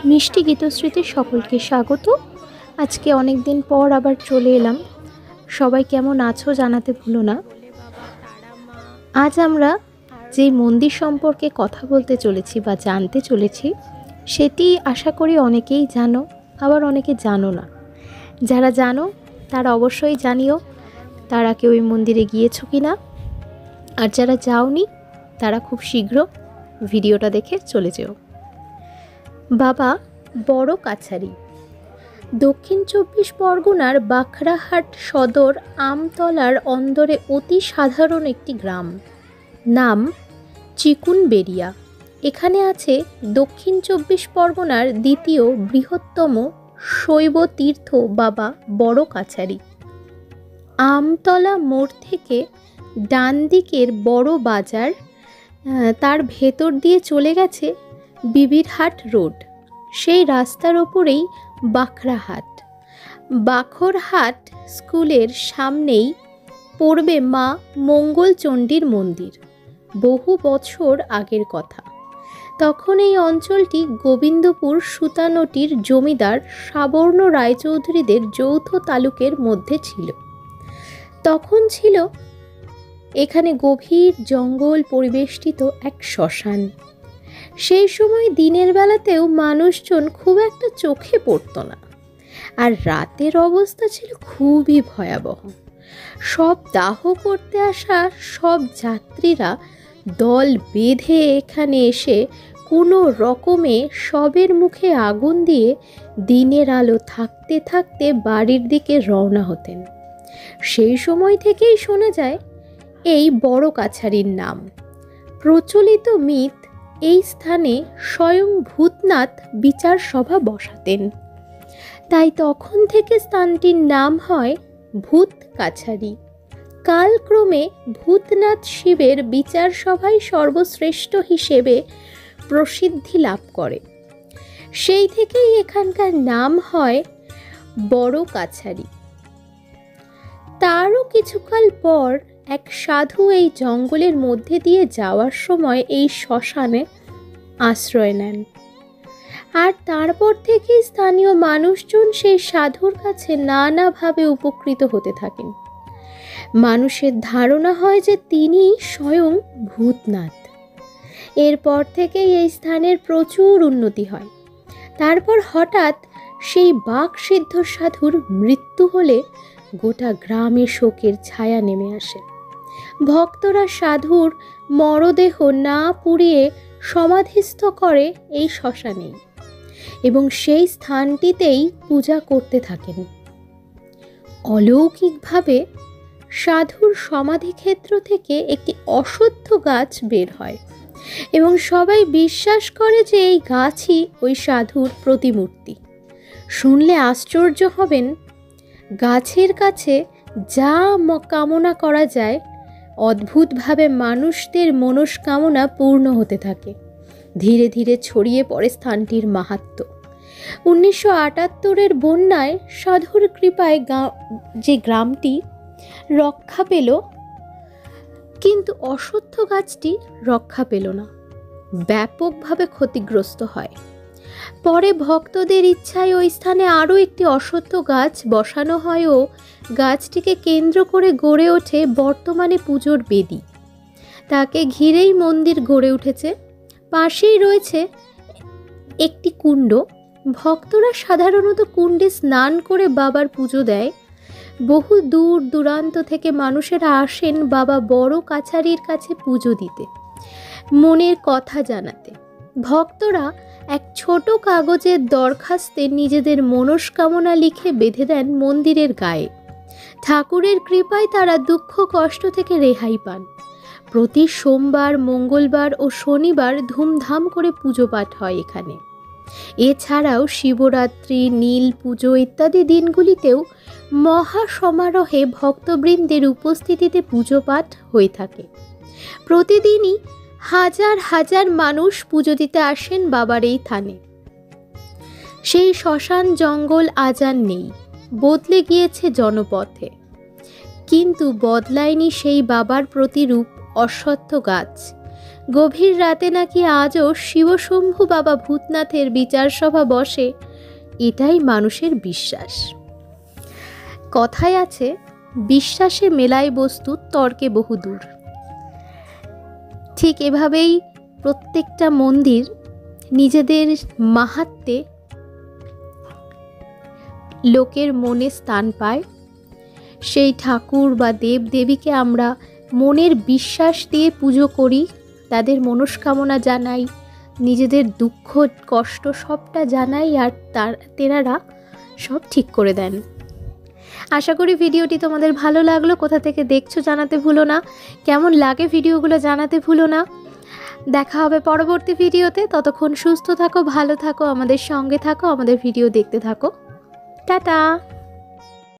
মিষ্টি গীতশ্রীতে সকলকে স্বাগত। আজকে অনেক দিন পর আবার চলে এলাম। সবাই কেমন আছো জানাতে ভুলো না। আজ আমরা যেই মন্দির সম্পর্কে কথা বলতে চলেছি বা জানতে চলেছি, সেটি আশা করি অনেকেই জানো, আবার অনেকে জানো না। যারা জানো তারা অবশ্যই জানিও তারা কেউ ওই মন্দিরে গিয়েছো কি না, আর যারা যাওনি তারা খুব শীঘ্র ভিডিওটা দেখে চলে যেও। বাবা বড় কাছারি দক্ষিণ ২৪ পরগনার বাখরাহাট সদর আমতলার অন্দরে অতি সাধারণ একটি গ্রাম, নাম চিকুনবেড়িয়া। এখানে আছে দক্ষিণ ২৪ পরগনার দ্বিতীয় বৃহত্তম শৈব তীর্থ বাবা বড় কাছারি। আমতলা মোড় থেকে ডান দিকের বড় বাজার, তার ভেতর দিয়ে চলে গেছে বিবিরহাট রোড। সেই রাস্তার ওপরেই বাখরাহাট। বাখরহাট স্কুলের সামনেই পড়বে মা মঙ্গলচণ্ডীর মন্দির। বহু বছর আগের কথা। তখন এই অঞ্চলটি গোবিন্দপুর সুতানটির জমিদার সাবর্ণ রায়চৌধুরীদের যৌথ তালুকের মধ্যে ছিল। তখন ছিল এখানে গভীর জঙ্গল পরিবেষ্টিত এক শ্মশান। সেই সময় দিনের বেলাতেও মানুষজন খুব একটা চোখে পড়ত না, আর রাতের অবস্থা ছিল খুবই ভয়াবহ। সব দাহ করতে আসা সব যাত্রীরা দল বেঁধে এখানে এসে কোনো রকমে সবের মুখে আগুন দিয়ে দিনের আলো থাকতে থাকতে বাড়ির দিকে রওনা হতেন। সেই সময় থেকেই শোনা যায় এই বড় কাছারির নাম। প্রচলিত মিথ, এই স্থানে স্বয়ং ভূতনাথ বিচার সভা বসাতেন, তাই তখন থেকে স্থানটির নাম হয় ভূত কাছারি। কালক্রমে ভূতনাথ শিবের বিচার সভাই সর্বশ্রেষ্ঠ হিসেবে প্রসিদ্ধি লাভ করে। সেই থেকেই এখানকার নাম হয় বড় কাছারি। তারও কিছুকাল পর এক সাধু এই জঙ্গলের মধ্যে দিয়ে যাওয়ার সময় এই শ্মশানে আশ্রয় নেন, আর তারপর থেকেই স্থানীয় মানুষজন সেই সাধুর কাছে নানাভাবে উপকৃত হতে থাকেন। মানুষের ধারণা হয় যে তিনি স্বয়ং ভূতনাথ। এরপর থেকেই এই স্থানের প্রচুর উন্নতি হয়। তারপর হঠাৎ সেই বাকসিদ্ধ সাধুর মৃত্যু হলে গোটা গ্রামে শোকের ছায়া নেমে আসে। ভক্তরা সাধুর মরদেহ না পুড়িয়ে সমাধিস্থ করে এই শ্মশানেই, এবং সেই স্থানটিতেই পূজা করতে থাকেন। অলৌকিকভাবে সাধুর সমাধিক্ষেত্র থেকে একটি অশ্বত্থ গাছ বের হয়, এবং সবাই বিশ্বাস করে যে এই গাছই ওই সাধুর প্রতিমূর্তি। শুনলে আশ্চর্য হবেন, গাছের কাছে যা কামনা করা যায়, অদ্ভুতভাবে মানুষদের মনস্কামনা পূর্ণ হতে থাকে। ধীরে ধীরে ছড়িয়ে পড়ে স্থানটির মাহাত্ম্য। 1978-এর বন্যায় সাধুর কৃপায় যে গ্রামটি রক্ষা পেল, কিন্তু অশ্বত্থ গাছটি রক্ষা পেল না, ব্যাপকভাবে ক্ষতিগ্রস্ত হয়। পরে ভক্তদের ইচ্ছায় ওই স্থানে আরও একটি অশ্বত্থ গাছ বসানো হয় ও গাছটিকে কেন্দ্র করে গড়ে ওঠে বর্তমানে পুজোর বেদি। তাকে ঘিরেই মন্দির গড়ে উঠেছে। পাশেই রয়েছে একটি কুণ্ড। ভক্তরা সাধারণত কুণ্ডে স্নান করে বাবার পুজো দেয়। বহু দূর দূরান্ত থেকে মানুষেরা আসেন বাবা বড় কাছারির কাছে পুজো দিতে, মনের কথা জানাতে। ভক্তরা এক ছোট কাগজের দরখাস্তে নিজেদের মনস্কামনা লিখে বেঁধে দেন মন্দিরের গায়ে। ঠাকুরের কৃপায় তারা দুঃখ কষ্ট থেকে রেহাই পান। প্রতি সোমবার, মঙ্গলবার ও শনিবার ধুমধাম করে পুজো পাঠ হয় এখানে। এছাড়াও শিবরাত্রি, নীল পুজো ইত্যাদি দিনগুলিতেও মহা সমারোহে ভক্তবৃন্দের উপস্থিতিতে পুজো পাঠ হয়ে থাকে। প্রতিদিনই হাজার হাজার মানুষ পুজো দিতে আসেন বাবার এই থানে। সেই শ্মশান জঙ্গল আজ আর নেই, বদলে গিয়েছে জনপথে। কিন্তু বদলায়নি সেই বাবার প্রতিরূপ অশ্বত্থ গাছ, গভীর রাতে নাকি আজও শিবশম্ভু বাবা ভূতনাথের বিচার সভা বসে, এটাই মানুষের বিশ্বাস। কথায় আছে, বিশ্বাসে মেলায় বস্তু, তর্কে বহুদূর। ঠিক এভাবেই প্রত্যেকটা মন্দির নিজেদের মাহাত্ম্যে লোকের মনে স্থান পায়। সেই ঠাকুর বা দেব দেবীকে আমরা মনের বিশ্বাস দিয়ে পুজো করি, তাদের মনস্কামনা জানাই, নিজেদের দুঃখ কষ্ট সবটা জানাই, আর তেনারা সব ঠিক করে দেন। আশা করি ভিডিওটি তোমাদের ভালো লাগলো। কোথা থেকে দেখছো জানাতে ভুলো না, কেমন লাগে ভিডিওগুলো জানাতে ভুলো না। দেখা হবে পরবর্তী ভিডিওতে। ততক্ষণ সুস্থ থাকো, ভালো থাকো, আমাদের সঙ্গে থাকো, আমাদের ভিডিও দেখতে থাকো। টাটা।